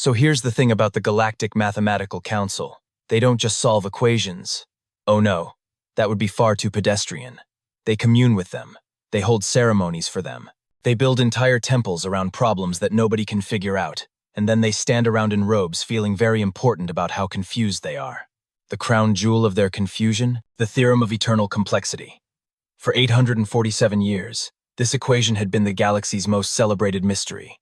So here's the thing about the Galactic Mathematical Council. They don't just solve equations. Oh no, that would be far too pedestrian. They commune with them. They hold ceremonies for them. They build entire temples around problems that nobody can figure out, and then they stand around in robes feeling very important about how confused they are. The crown jewel of their confusion? The theorem of eternal complexity. For 847 years, this equation had been the galaxy's most celebrated mystery.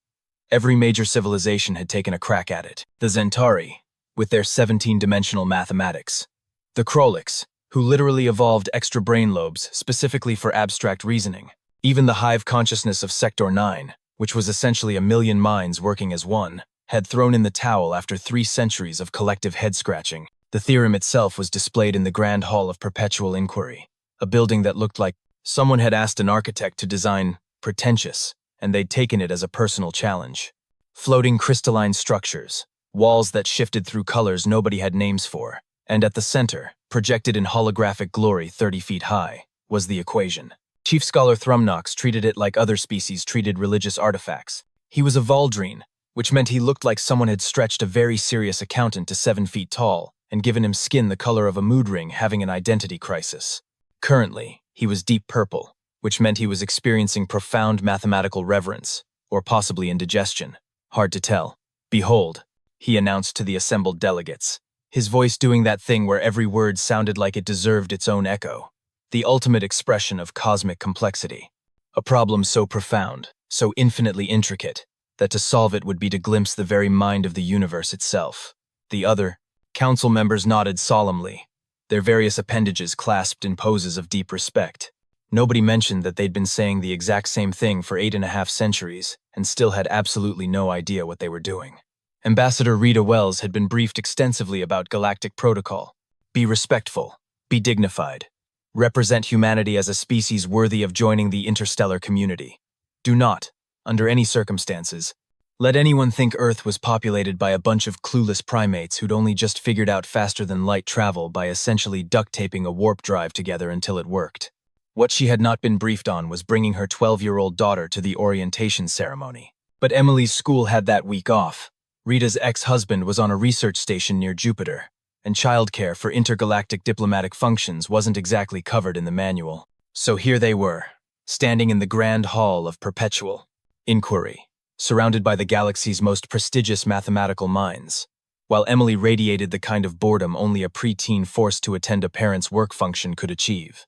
Every major civilization had taken a crack at it. The Centauri, with their 17-dimensional mathematics. The Krolix, who literally evolved extra brain lobes specifically for abstract reasoning. Even the hive consciousness of Sector 9, which was essentially a million minds working as one, had thrown in the towel after 3 centuries of collective head-scratching. The theorem itself was displayed in the Grand Hall of Perpetual Inquiry, a building that looked like someone had asked an architect to design pretentious, and they'd taken it as a personal challenge. Floating crystalline structures, walls that shifted through colors nobody had names for, and at the center, projected in holographic glory 30 feet high, was the equation. Chief Scholar Thrumnox treated it like other species treated religious artifacts. He was a Valdrine, which meant he looked like someone had stretched a very serious accountant to 7 feet tall and given him skin the color of a mood ring having an identity crisis. Currently, he was deep purple, which meant he was experiencing profound mathematical reverence, or possibly indigestion. Hard to tell. Behold, he announced to the assembled delegates, his voice doing that thing where every word sounded like it deserved its own echo. The ultimate expression of cosmic complexity. A problem so profound, so infinitely intricate, that to solve it would be to glimpse the very mind of the universe itself. The other council members nodded solemnly, their various appendages clasped in poses of deep respect. Nobody mentioned that they'd been saying the exact same thing for 8.5 centuries and still had absolutely no idea what they were doing. Ambassador Rita Wells had been briefed extensively about Galactic Protocol. Be respectful. Be dignified. Represent humanity as a species worthy of joining the interstellar community. Do not, under any circumstances, let anyone think Earth was populated by a bunch of clueless primates who'd only just figured out faster-than-light travel by essentially duct-taping a warp drive together until it worked. What she had not been briefed on was bringing her 12-year-old daughter to the orientation ceremony. But Emily's school had that week off. Rita's ex-husband was on a research station near Jupiter, and childcare for intergalactic diplomatic functions wasn't exactly covered in the manual. So here they were, standing in the Grand Hall of Perpetual Inquiry, surrounded by the galaxy's most prestigious mathematical minds, while Emily radiated the kind of boredom only a preteen forced to attend a parent's work function could achieve.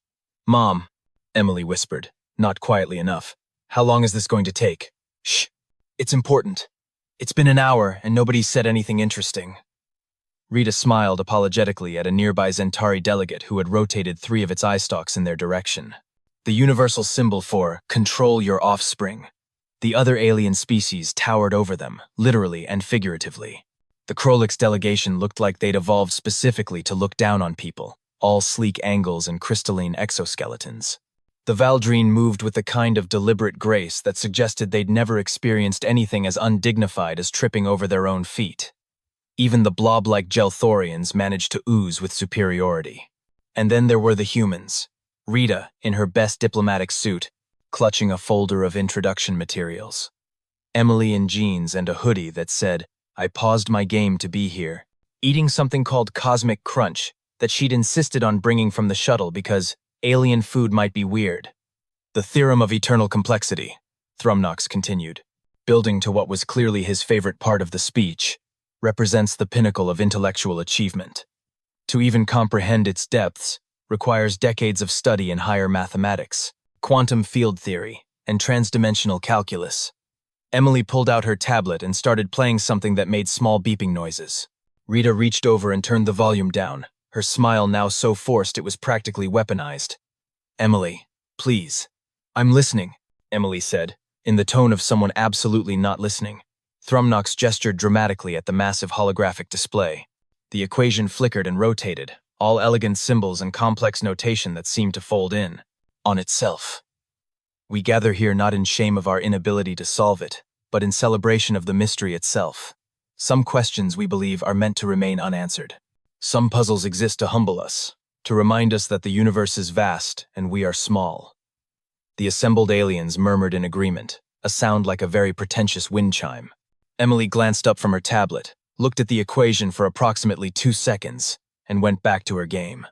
"Mom," Emily whispered, not quietly enough, "how long is this going to take?" "Shh. It's important. It's been an hour and nobody's said anything interesting." Rita smiled apologetically at a nearby Centauri delegate who had rotated 3 of its eye stalks in their direction. The universal symbol for "control your offspring." The other alien species towered over them, literally and figuratively. The Krolix delegation looked like they'd evolved specifically to look down on people, all sleek angles and crystalline exoskeletons. The Valdrine moved with the kind of deliberate grace that suggested they'd never experienced anything as undignified as tripping over their own feet. Even the blob-like Gelthorians managed to ooze with superiority. And then there were the humans. Rita, in her best diplomatic suit, clutching a folder of introduction materials. Emily in jeans and a hoodie that said, "I paused my game to be here," eating something called Cosmic Crunch that she'd insisted on bringing from the shuttle because alien food might be weird. "The theorem of eternal complexity," Thrumnox continued, building to what was clearly his favorite part of the speech, represents the pinnacle of intellectual achievement. To even comprehend its depths requires decades of study in higher mathematics, quantum field theory, and transdimensional calculus. Emily pulled out her tablet and started playing something that made small beeping noises. Rita reached over and turned the volume down, her smile now so forced it was practically weaponized. "Emily, please." "I'm listening," Emily said, in the tone of someone absolutely not listening. Thrumnox gestured dramatically at the massive holographic display. The equation flickered and rotated, all elegant symbols and complex notation that seemed to fold in on itself. "We gather here not in shame of our inability to solve it, but in celebration of the mystery itself. Some questions, we believe, are meant to remain unanswered. Some puzzles exist to humble us, to remind us that the universe is vast and we are small." The assembled aliens murmured in agreement, a sound like a very pretentious wind chime. Emily glanced up from her tablet, looked at the equation for approximately 2 seconds, and went back to her game.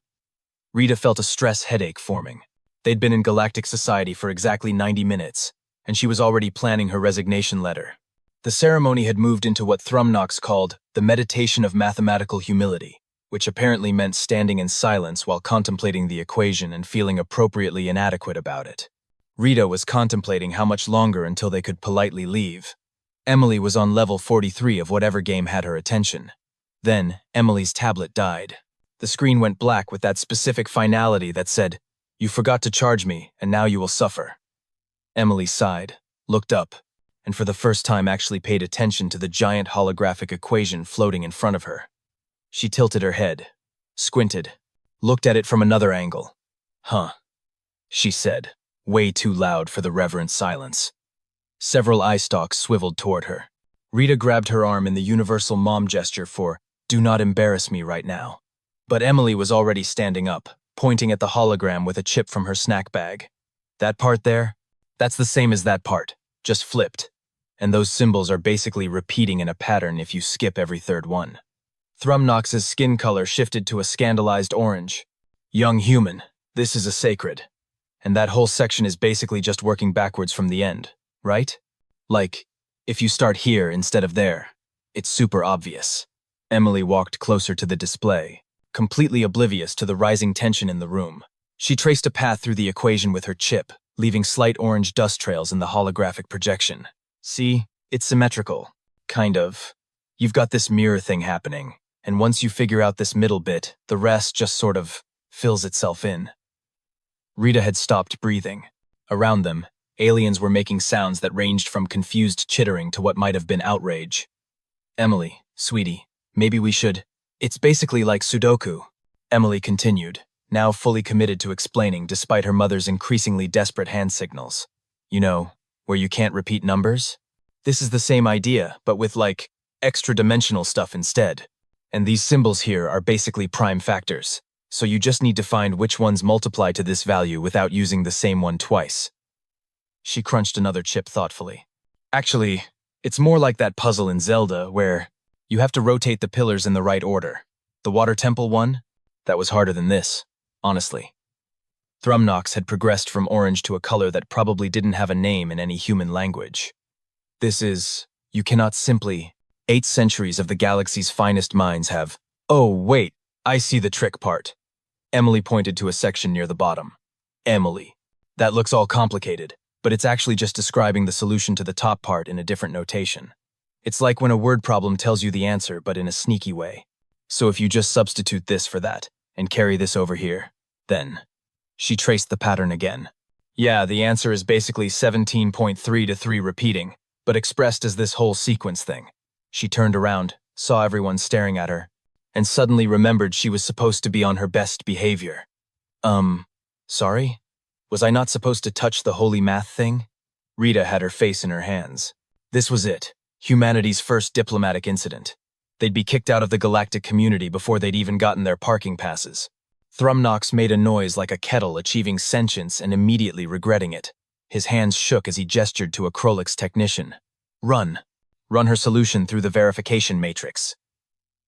Rita felt a stress headache forming. They'd been in Galactic society for exactly 90 minutes, and she was already planning her resignation letter. The ceremony had moved into what Thrumnox called the meditation of mathematical humility, which apparently meant standing in silence while contemplating the equation and feeling appropriately inadequate about it. Rita was contemplating how much longer until they could politely leave. Emily was on level 43 of whatever game had her attention. Then, Emily's tablet died. The screen went black with that specific finality that said, "You forgot to charge me, and now you will suffer." Emily sighed, looked up, and for the first time actually paid attention to the giant holographic equation floating in front of her. She tilted her head, squinted, looked at it from another angle. "Huh," she said, way too loud for the reverent silence. Several eye stalks swiveled toward her. Rita grabbed her arm in the universal mom gesture for, "Do not embarrass me right now." But Emily was already standing up, pointing at the hologram with a chip from her snack bag. "That part there? That's the same as that part, just flipped. And those symbols are basically repeating in a pattern if you skip every third one." Thrumnox's skin color shifted to a scandalized orange. "Young human, this is a sacred. And that whole section is basically just working backwards from the end, right? Like, if you start here instead of there. It's super obvious." Emily walked closer to the display, completely oblivious to the rising tension in the room. She traced a path through the equation with her chip, leaving slight orange dust trails in the holographic projection. "See, it's symmetrical. Kind of. You've got this mirror thing happening, and once you figure out this middle bit, the rest just sort of fills itself in." Rita had stopped breathing. Around them, aliens were making sounds that ranged from confused chittering to what might have been outrage. "Emily, sweetie, maybe we should—" "It's basically like Sudoku," Emily continued, now fully committed to explaining despite her mother's increasingly desperate hand signals. "You know, where you can't repeat numbers? This is the same idea, but with, like, extra-dimensional stuff instead. And these symbols here are basically prime factors, so you just need to find which ones multiply to this value without using the same one twice." She crunched another chip thoughtfully. "Actually, it's more like that puzzle in Zelda where you have to rotate the pillars in the right order. The water temple one? That was harder than this, honestly." Thrumnox had progressed from orange to a color that probably didn't have a name in any human language. "This is, you cannot simply, 8 centuries of the galaxy's finest minds have—" "Oh, wait, I see the trick part." Emily pointed to a section near the bottom. "Emily, that looks all complicated, but it's actually just describing the solution to the top part in a different notation. It's like when a word problem tells you the answer, but in a sneaky way. So if you just substitute this for that, and carry this over here, then..." She traced the pattern again. "Yeah, the answer is basically 17.3 to 3 repeating, but expressed as this whole sequence thing." She turned around, saw everyone staring at her, and suddenly remembered she was supposed to be on her best behavior. Sorry? Was I not supposed to touch the holy math thing?" Rita had her face in her hands. This was it. Humanity's first diplomatic incident. They'd be kicked out of the galactic community before they'd even gotten their parking passes. Thrumnox made a noise like a kettle achieving sentience and immediately regretting it. His hands shook as he gestured to a Krolix technician. "Run. Run her solution through the verification matrix."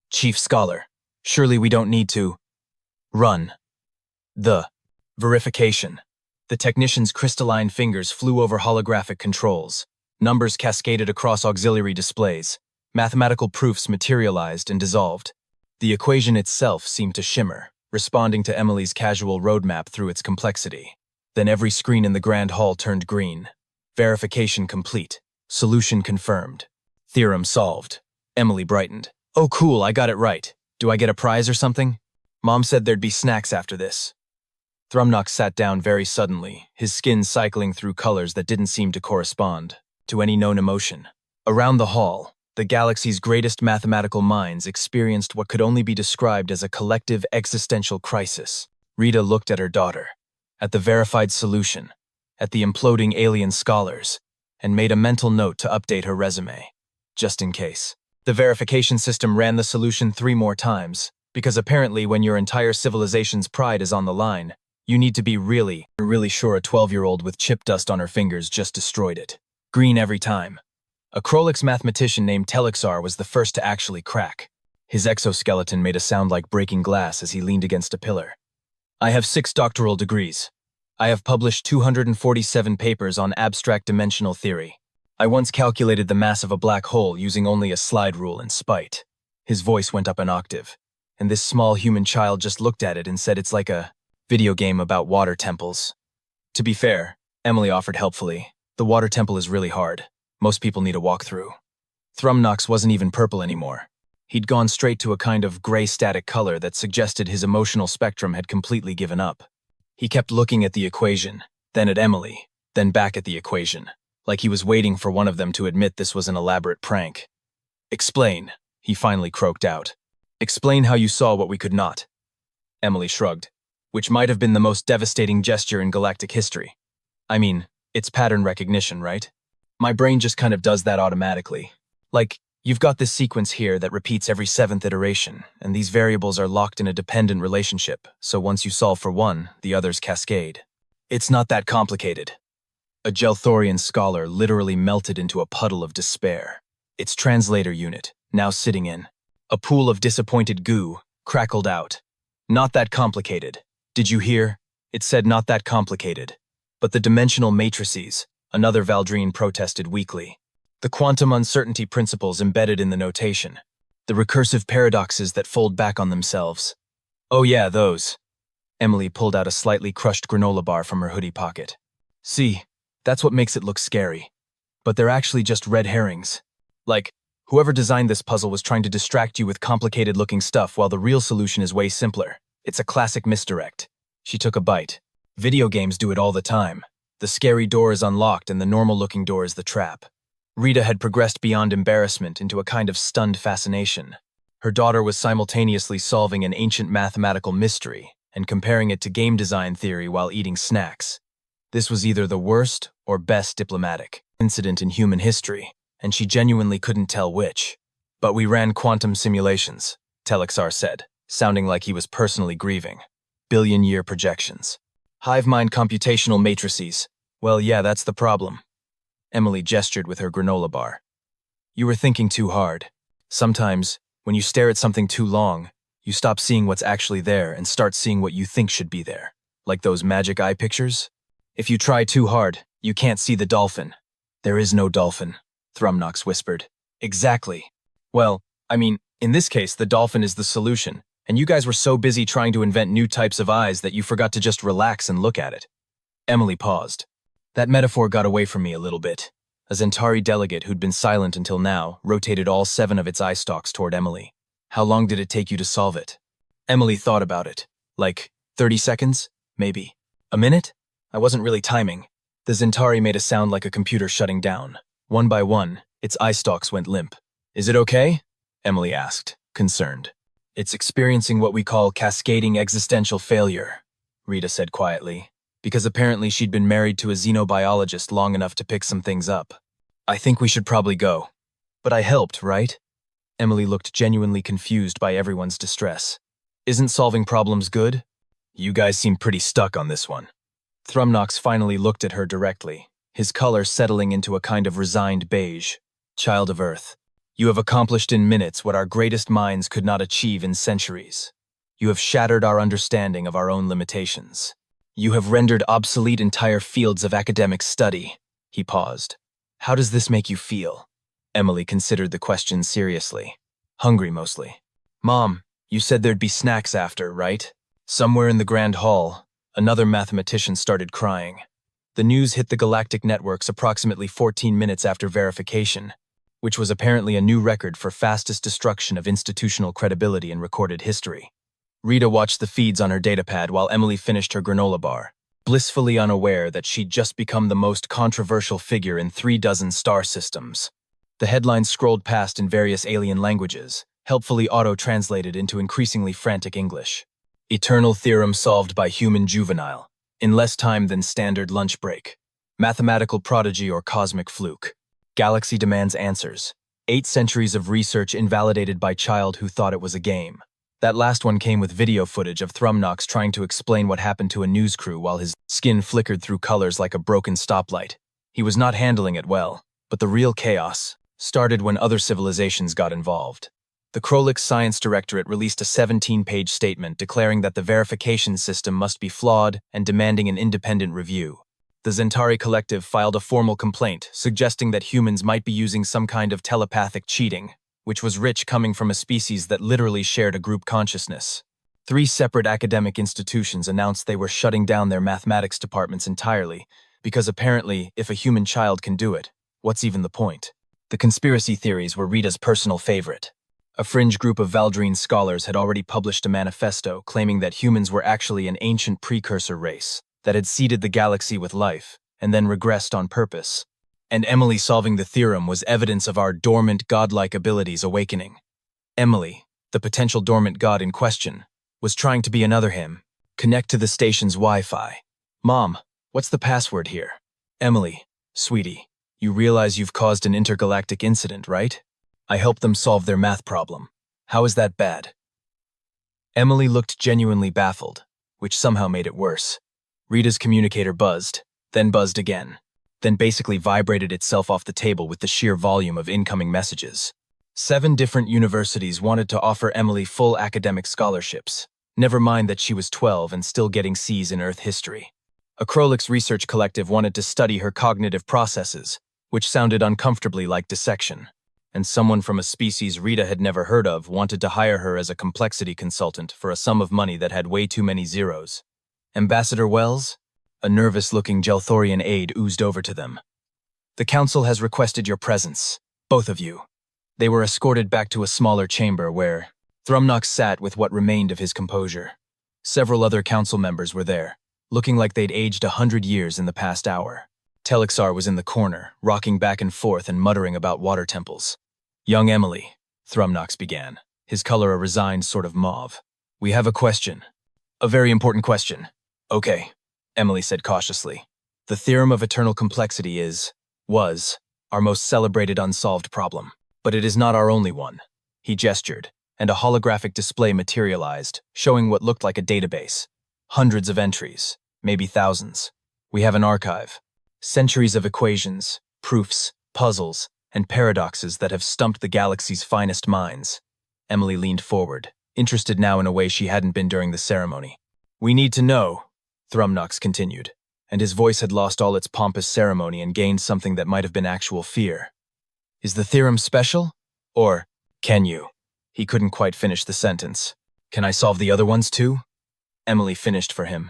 "Chief Scholar, surely we don't need to—" "Run. The verification." The technician's crystalline fingers flew over holographic controls. Numbers cascaded across auxiliary displays. Mathematical proofs materialized and dissolved. The equation itself seemed to shimmer, responding to Emily's casual roadmap through its complexity. Then every screen in the grand hall turned green. Verification complete. Solution confirmed. Theorem solved. Emily brightened. "Oh cool, I got it right. Do I get a prize or something? Mom said there'd be snacks after this." Thrumnox sat down very suddenly, his skin cycling through colors that didn't seem to correspond to any known emotion. Around the hall, the galaxy's greatest mathematical minds experienced what could only be described as a collective existential crisis. Rita looked at her daughter, at the verified solution, at the imploding alien scholars, and made a mental note to update her resume, just in case. The verification system ran the solution 3 more times, because apparently when your entire civilization's pride is on the line, you need to be really sure a 12-year-old with chip dust on her fingers just destroyed it. Green every time. A Krolix mathematician named Telexar was the first to actually crack. His exoskeleton made a sound like breaking glass as he leaned against a pillar. I have 6 doctoral degrees. I have published 247 papers on abstract dimensional theory. I once calculated the mass of a black hole using only a slide rule in spite. His voice went up an octave, and this small human child just looked at it and said it's like a video game about water temples. To be fair, Emily offered helpfully, the water temple is really hard. Most people need a walkthrough. Thrumnox wasn't even purple anymore. He'd gone straight to a kind of gray static color that suggested his emotional spectrum had completely given up. He kept looking at the equation, then at Emily, then back at the equation, like he was waiting for one of them to admit this was an elaborate prank. Explain, he finally croaked out. Explain how you saw what we could not. Emily shrugged, which might have been the most devastating gesture in galactic history. I mean, it's pattern recognition, right? My brain just kind of does that automatically. Like, you've got this sequence here that repeats every 7th iteration, and these variables are locked in a dependent relationship, so once you solve for one, the others cascade. It's not that complicated. A Gelthorian scholar literally melted into a puddle of despair. Its translator unit, now sitting in a pool of disappointed goo, crackled out. Not that complicated. Did you hear? It said not that complicated. But the dimensional matrices, another Valdrine protested weakly. The quantum uncertainty principles embedded in the notation. The recursive paradoxes that fold back on themselves. Oh yeah, those. Emily pulled out a slightly crushed granola bar from her hoodie pocket. See, that's what makes it look scary. But they're actually just red herrings. Like, whoever designed this puzzle was trying to distract you with complicated-looking stuff while the real solution is way simpler. It's a classic misdirect. She took a bite. Video games do it all the time. The scary door is unlocked and the normal-looking door is the trap. Rita had progressed beyond embarrassment into a kind of stunned fascination. Her daughter was simultaneously solving an ancient mathematical mystery and comparing it to game design theory while eating snacks. This was either the worst or best diplomatic incident in human history, and she genuinely couldn't tell which. But we ran quantum simulations, Telexar said, sounding like he was personally grieving. Billion-year projections. Hive mind computational matrices. Well, yeah, that's the problem. Emily gestured with her granola bar. You were thinking too hard. Sometimes, when you stare at something too long, you stop seeing what's actually there and start seeing what you think should be there. Like those magic eye pictures? If you try too hard, you can't see the dolphin. There is no dolphin, Thrumnox whispered. Exactly. Well, I mean, in this case, the dolphin is the solution, and you guys were so busy trying to invent new types of eyes that you forgot to just relax and look at it. Emily paused. That metaphor got away from me a little bit. A Zentari delegate who'd been silent until now rotated all 7 of its eye stalks toward Emily. How long did it take you to solve it? Emily thought about it. Like, 30 seconds? Maybe. A minute? I wasn't really timing. The Zentari made a sound like a computer shutting down. One by one, its eye stalks went limp. Is it okay? Emily asked, concerned. It's experiencing what we call cascading existential failure, Rita said quietly, because apparently she'd been married to a xenobiologist long enough to pick some things up. I think we should probably go. But I helped, right? Emily looked genuinely confused by everyone's distress. Isn't solving problems good? You guys seem pretty stuck on this one. Thrumnox finally looked at her directly, his color settling into a kind of resigned beige. Child of Earth, you have accomplished in minutes what our greatest minds could not achieve in centuries. You have shattered our understanding of our own limitations. You have rendered obsolete entire fields of academic study. He paused. How does this make you feel? Emily considered the question seriously. Hungry, mostly. Mom, you said there'd be snacks after, right? Somewhere in the Grand Hall, another mathematician started crying. The news hit the Galactic networks approximately 14 minutes after verification, which was apparently a new record for fastest destruction of institutional credibility in recorded history. Rita watched the feeds on her datapad while Emily finished her granola bar, blissfully unaware that she'd just become the most controversial figure in 36 star systems. The headlines scrolled past in various alien languages, helpfully auto-translated into increasingly frantic English. Eternal theorem solved by human juvenile, in less time than standard lunch break. Mathematical prodigy or cosmic fluke. Galaxy demands answers. 8 centuries of research invalidated by child who thought it was a game. That last one came with video footage of Thrumnox trying to explain what happened to a news crew while his skin flickered through colors like a broken stoplight. He was not handling it well, but the real chaos, started when other civilizations got involved. The Krolix Science Directorate released a 17-page statement declaring that the verification system must be flawed and demanding an independent review. The Zentari Collective filed a formal complaint suggesting that humans might be using some kind of telepathic cheating, which was rich coming from a species that literally shared a group consciousness. 3 separate academic institutions announced they were shutting down their mathematics departments entirely, because apparently, if a human child can do it, what's even the point? The conspiracy theories were Rita's personal favorite. A fringe group of Valdrine scholars had already published a manifesto claiming that humans were actually an ancient precursor race that had seeded the galaxy with life and then regressed on purpose. And Emily solving the theorem was evidence of our dormant godlike abilities awakening. Emily, the potential dormant god in question, was trying to be another him, connect to the station's Wi-Fi. Mom, what's the password here? Emily, sweetie, you realize you've caused an intergalactic incident, right? I helped them solve their math problem. How is that bad? Emily looked genuinely baffled, which somehow made it worse. Rita's communicator buzzed, then buzzed again, then basically vibrated itself off the table with the sheer volume of incoming messages. 7 different universities wanted to offer Emily full academic scholarships. Never mind that she was 12 and still getting C's in Earth history. A Krolix research collective wanted to study her cognitive processes, which sounded uncomfortably like dissection. And someone from a species Rita had never heard of wanted to hire her as a complexity consultant for a sum of money that had way too many zeros. Ambassador Wells? A nervous-looking Gelthorian aide oozed over to them. The council has requested your presence, both of you. They were escorted back to a smaller chamber where Thrumnox sat with what remained of his composure. Several other council members were there, looking like they'd aged 100 years in the past hour. Telexar was in the corner, rocking back and forth and muttering about water temples. Young Emily, Thrumnox began, his color a resigned sort of mauve. We have a question. A very important question. Okay, Emily said cautiously. The theorem of eternal complexity was, our most celebrated unsolved problem. But it is not our only one. He gestured, and a holographic display materialized, showing what looked like a database. Hundreds of entries, maybe thousands. We have an archive. Centuries of equations, proofs, puzzles, and paradoxes that have stumped the galaxy's finest minds. Emily leaned forward, interested now in a way she hadn't been during the ceremony. We need to know, Thrumnox continued, and his voice had lost all its pompous ceremony and gained something that might have been actual fear. Is the theorem special? Or, can you? He couldn't quite finish the sentence. Can I solve the other ones too? Emily finished for him.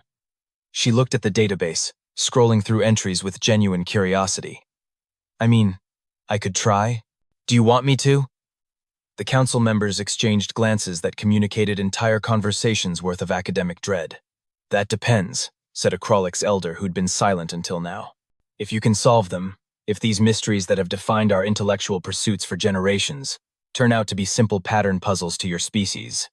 She looked at the database, scrolling through entries with genuine curiosity. I mean, I could try. Do you want me to? The council members exchanged glances that communicated entire conversations worth of academic dread. That depends, said a Krolix elder who'd been silent until now. If you can solve them, if these mysteries that have defined our intellectual pursuits for generations turn out to be simple pattern puzzles to your species.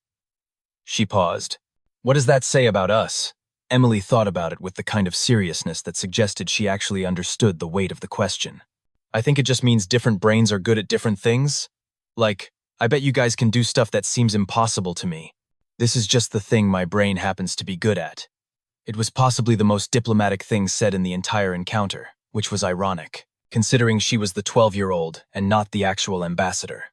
She paused. What does that say about us? Emily thought about it with the kind of seriousness that suggested she actually understood the weight of the question. I think it just means different brains are good at different things. Like, I bet you guys can do stuff that seems impossible to me. This is just the thing my brain happens to be good at. It was possibly the most diplomatic thing said in the entire encounter, which was ironic, considering she was the 12-year-old and not the actual ambassador.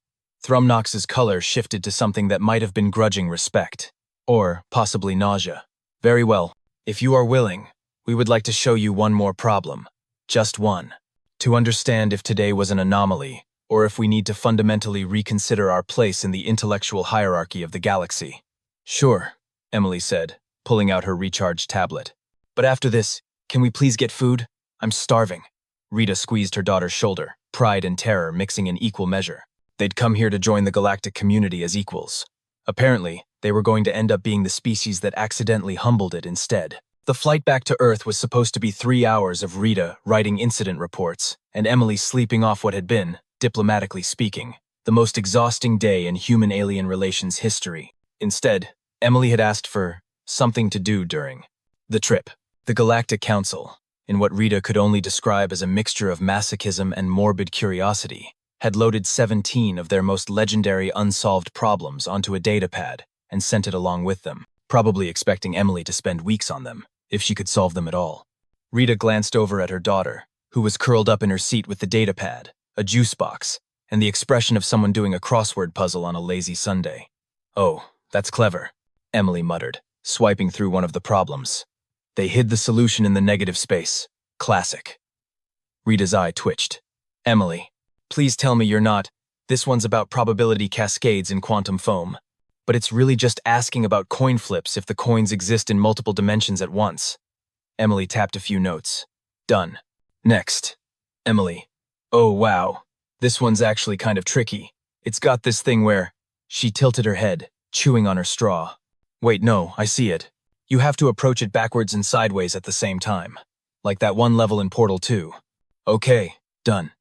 Thrumnox's color shifted to something that might have been grudging respect, or possibly nausea. Very well, if you are willing, we would like to show you one more problem. Just one. To understand if today was an anomaly, or if we need to fundamentally reconsider our place in the intellectual hierarchy of the galaxy. Sure, Emily said, pulling out her recharged tablet. But after this, can we please get food? I'm starving. Rita squeezed her daughter's shoulder, pride and terror mixing in equal measure. They'd come here to join the galactic community as equals. Apparently, they were going to end up being the species that accidentally humbled it instead. The flight back to Earth was supposed to be 3 hours of Rita writing incident reports, and Emily sleeping off what had been, diplomatically speaking, the most exhausting day in human-alien relations history. Instead, Emily had asked for something to do during the trip. The Galactic Council, in what Rita could only describe as a mixture of masochism and morbid curiosity, had loaded 17 of their most legendary unsolved problems onto a datapad and sent it along with them, probably expecting Emily to spend weeks on them, if she could solve them at all. Rita glanced over at her daughter, who was curled up in her seat with the datapad, a juice box, and the expression of someone doing a crossword puzzle on a lazy Sunday. "Oh, that's clever," Emily muttered, swiping through one of the problems. They hid the solution in the negative space. Classic. Rita's eye twitched. "Emily, please tell me you're not. This one's about probability cascades in quantum foam. But it's really just asking about coin flips if the coins exist in multiple dimensions at once." Emily tapped a few notes. "Done. Next." Emily. "Oh, wow. This one's actually kind of tricky. It's got this thing where..." She tilted her head, chewing on her straw. "Wait, no, I see it. You have to approach it backwards and sideways at the same time. Like that one level in Portal 2. Okay, done."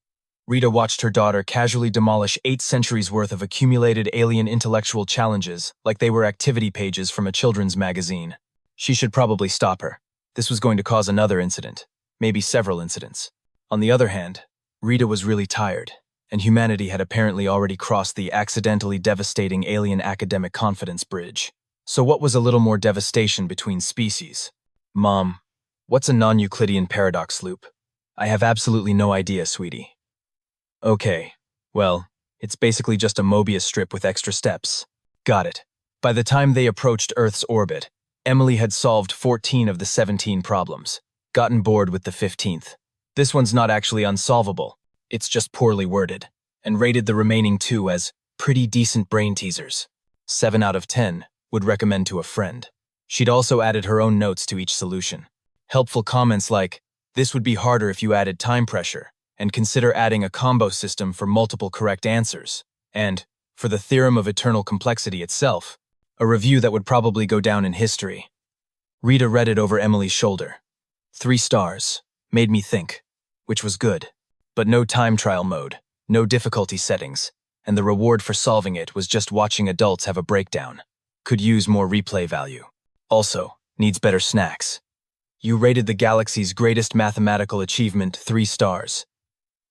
Rita watched her daughter casually demolish 8 centuries worth of accumulated alien intellectual challenges like they were activity pages from a children's magazine. She should probably stop her. This was going to cause another incident, maybe several incidents. On the other hand, Rita was really tired, and humanity had apparently already crossed the accidentally devastating alien academic confidence bridge. So what was a little more devastation between species? "Mom, what's a non-Euclidean paradox loop?" "I have absolutely no idea, sweetie." "Okay, well, it's basically just a Mobius strip with extra steps." "Got it." By the time they approached Earth's orbit, Emily had solved 14 of the 17 problems, gotten bored with the 15th. This one's not actually unsolvable, it's just poorly worded, and rated the remaining 2 as pretty decent brain teasers. 7 out of 10 would recommend to a friend. She'd also added her own notes to each solution. Helpful comments like, "This would be harder if you added time pressure, and consider adding a combo system for multiple correct answers," and, "For the theorem of eternal complexity itself," a review that would probably go down in history. Rita read it over Emily's shoulder. 3 stars. Made me think. Which was good. But no time trial mode, no difficulty settings, and the reward for solving it was just watching adults have a breakdown. Could use more replay value. Also, needs better snacks. You rated the galaxy's greatest mathematical achievement 3 stars.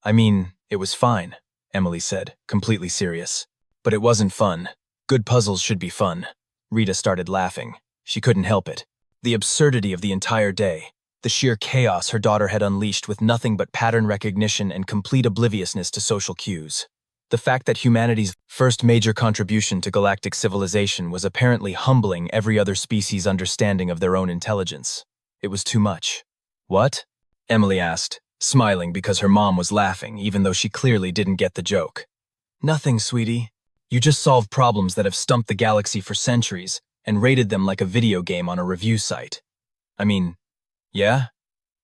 "I mean, it was fine," Emily said, completely serious. "But it wasn't fun. Good puzzles should be fun." Rita started laughing. She couldn't help it. The absurdity of the entire day, the sheer chaos her daughter had unleashed with nothing but pattern recognition and complete obliviousness to social cues. The fact that humanity's first major contribution to galactic civilization was apparently humbling every other species' understanding of their own intelligence. It was too much. "What?" Emily asked, smiling because her mom was laughing even though she clearly didn't get the joke. "Nothing, sweetie. You just solved problems that have stumped the galaxy for centuries and rated them like a video game on a review site. I mean, yeah?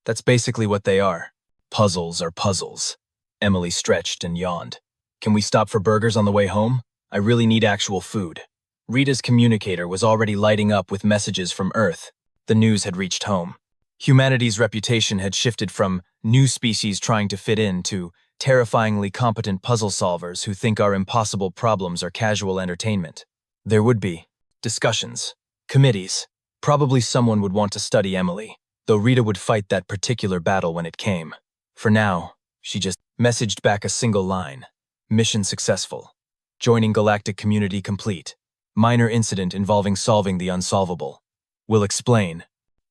That's basically what they are. Puzzles are puzzles." Emily stretched and yawned. "Can we stop for burgers on the way home? I really need actual food." Rita's communicator was already lighting up with messages from Earth. The news had reached home. Humanity's reputation had shifted from new species trying to fit in to terrifyingly competent puzzle solvers who think our impossible problems are casual entertainment. There would be discussions, committees. Probably someone would want to study Emily, though Rita would fight that particular battle when it came. For now, she just messaged back a single line. "Mission successful. Joining Galactic community complete. Minor incident involving solving the unsolvable. Will explain.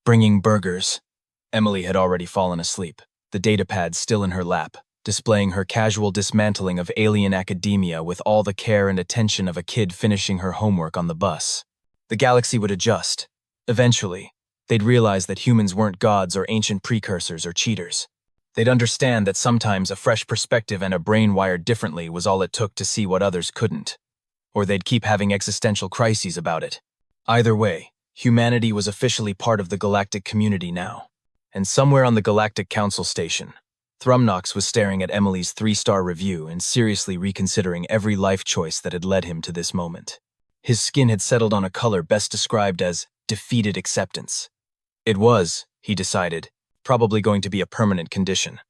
Bringing burgers." Emily had already fallen asleep, the datapad still in her lap, displaying her casual dismantling of alien academia with all the care and attention of a kid finishing her homework on the bus. The galaxy would adjust. Eventually, they'd realize that humans weren't gods or ancient precursors or cheaters. They'd understand that sometimes a fresh perspective and a brain wired differently was all it took to see what others couldn't. Or they'd keep having existential crises about it. Either way, humanity was officially part of the galactic community now. And somewhere on the Galactic Council station, Thrumnox was staring at Emily's 3-star review and seriously reconsidering every life choice that had led him to this moment. His skin had settled on a color best described as defeated acceptance. It was, he decided, probably going to be a permanent condition.